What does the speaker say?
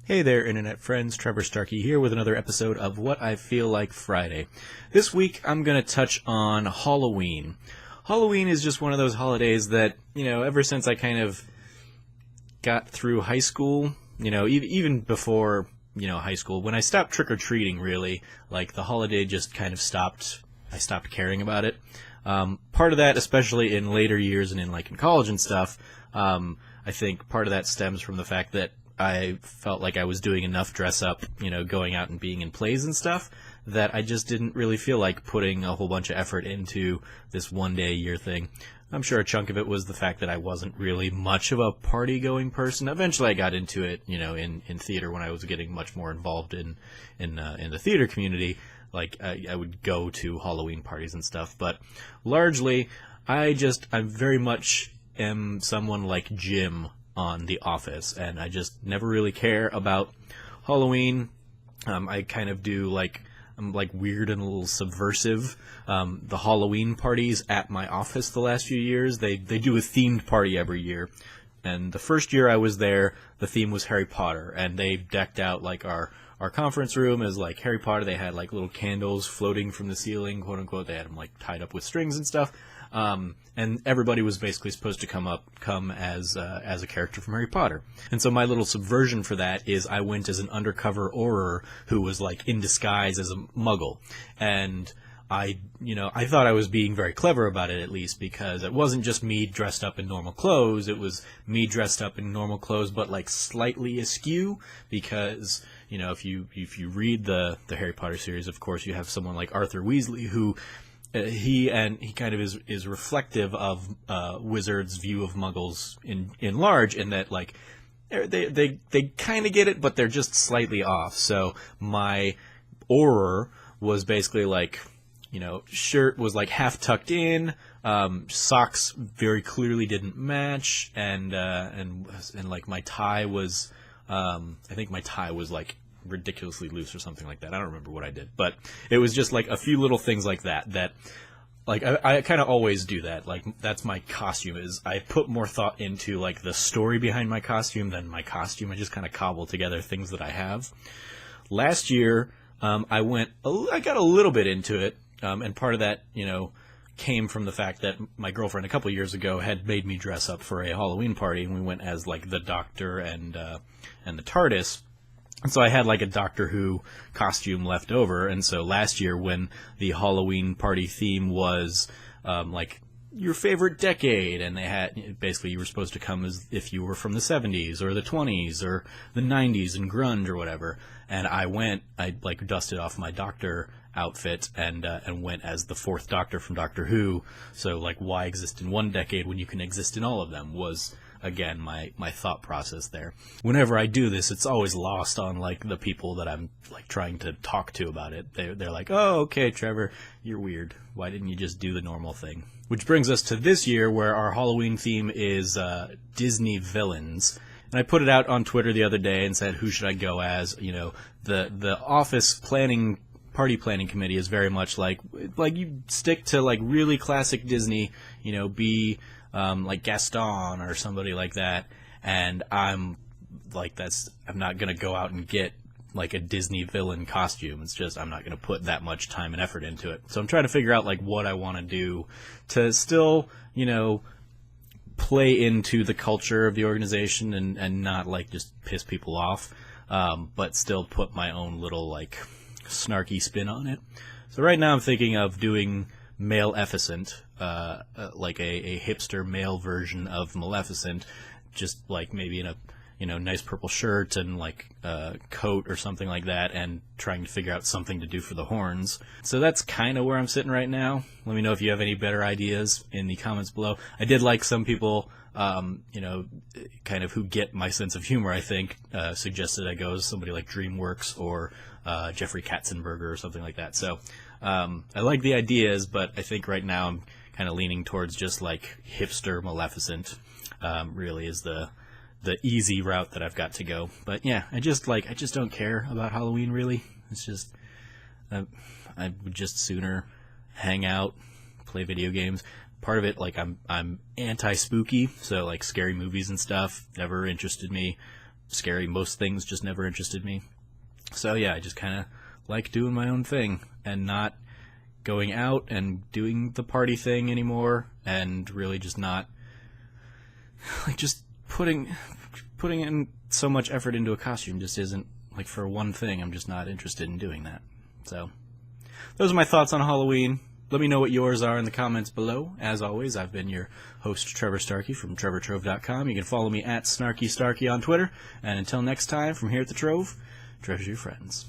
Hey there, Internet friends. Trevor Starkey here with another episode of What I Feel Like Friday. This week, I'm going to touch on Halloween. Halloween is just one of those holidays that, ever since I kind of got through high school, even before, high school, when I stopped trick-or-treating, really, the holiday just kind of stopped. I stopped caring about it. Part of that, especially in later years and in college and stuff, I think part of that stems from the fact that I felt like I was doing enough dress up, going out and being in plays and stuff, that I just didn't really feel like putting a whole bunch of effort into this one day a year thing. I'm sure a chunk of it was the fact that I wasn't really much of a party going person. Eventually I got into it, in theater when I was getting much more involved in the theater community. I would go to Halloween parties and stuff, but largely I very much am someone like Jim on The Office, and I just never really care about Halloween. I kind of do I'm weird and a little subversive. The Halloween parties at my office the last few years, they do a themed party every year. And the first year I was there, the theme was Harry Potter, and they decked out our conference room as Harry Potter. They had little candles floating from the ceiling, quote unquote. They had them tied up with strings and stuff. And everybody was basically supposed to come as a character from Harry Potter. And so my little subversion for that is I went as an undercover Auror who was in disguise as a Muggle. And I thought I was being very clever about it, at least, because it wasn't just me dressed up in normal clothes. It was me dressed up in normal clothes, but slightly askew, because if you read the Harry Potter series, of course, you have someone like Arthur Weasley who. He kind of is reflective of wizards' view of Muggles in large, in that they kind of get it, but they're just slightly off. So my Auror was basically shirt was half tucked in, socks very clearly didn't match, and my tie was I think my tie was ridiculously loose or something like that. I don't remember what I did, but it was just a few little things like that I kind of always do that. That's my costume, is I put more thought into the story behind my costume than my costume. I just kind of cobble together things that I have. Last year, I got a little bit into it, and part of that, came from the fact that my girlfriend a couple years ago had made me dress up for a Halloween party, and we went as the Doctor and the TARDIS. And so I had a Doctor Who costume left over, and so last year when the Halloween party theme was your favorite decade, and they had basically you were supposed to come as if you were from the 70s or the 20s or the 90s and grunge or whatever, and I dusted off my Doctor outfit and went as the fourth Doctor from Doctor Who. So why exist in one decade when you can exist in all of them was, again, my thought process there. Whenever I do this, it's always lost on the people that I'm trying to talk to about it. They're like, "Oh, okay, Trevor, you're weird. Why didn't you just do the normal thing?" Which brings us to this year, where our Halloween theme is Disney villains. And I put it out on Twitter the other day and said, who should I go as? The office party planning committee is very much you stick to really classic Disney, be Gaston or somebody like that, and I'm not gonna go out and get a Disney villain costume. It's just I'm not gonna put that much time and effort into it. So I'm trying to figure out what I want to do to still play into the culture of the organization and not just piss people off, but still put my own little snarky spin on it. So right now I'm thinking of doing Maleficent, a hipster male version of Maleficent, just maybe in a nice purple shirt and coat or something like that, and trying to figure out something to do for the horns. So that's kind of where I'm sitting right now. Let me know if you have any better ideas in the comments below. I did some people, kind of who get my sense of humor, I think, suggested I go as somebody like DreamWorks or Jeffrey Katzenberger or something like that. So I like the ideas, but I think right now I'm kind of leaning towards just hipster Maleficent. Really is the easy route that I've got to go. But yeah, I just don't care about Halloween, really. It's just I would just sooner hang out, play video games. Part of it, I'm anti-spooky, so scary movies and stuff never interested me. scary. Most things just never interested me. So yeah, I just kind of like doing my own thing and not going out and doing the party thing anymore, and really just not like just putting in so much effort into a costume just isn't, like, for one thing, I'm just not interested in doing that. So those are my thoughts on Halloween. Let me know what yours are in the comments below. As always, I've been your host, Trevor Starkey from TrevorTrove.com. You can follow me at SnarkyStarkey on Twitter. And until next time, from here at the Trove, treasure your friends.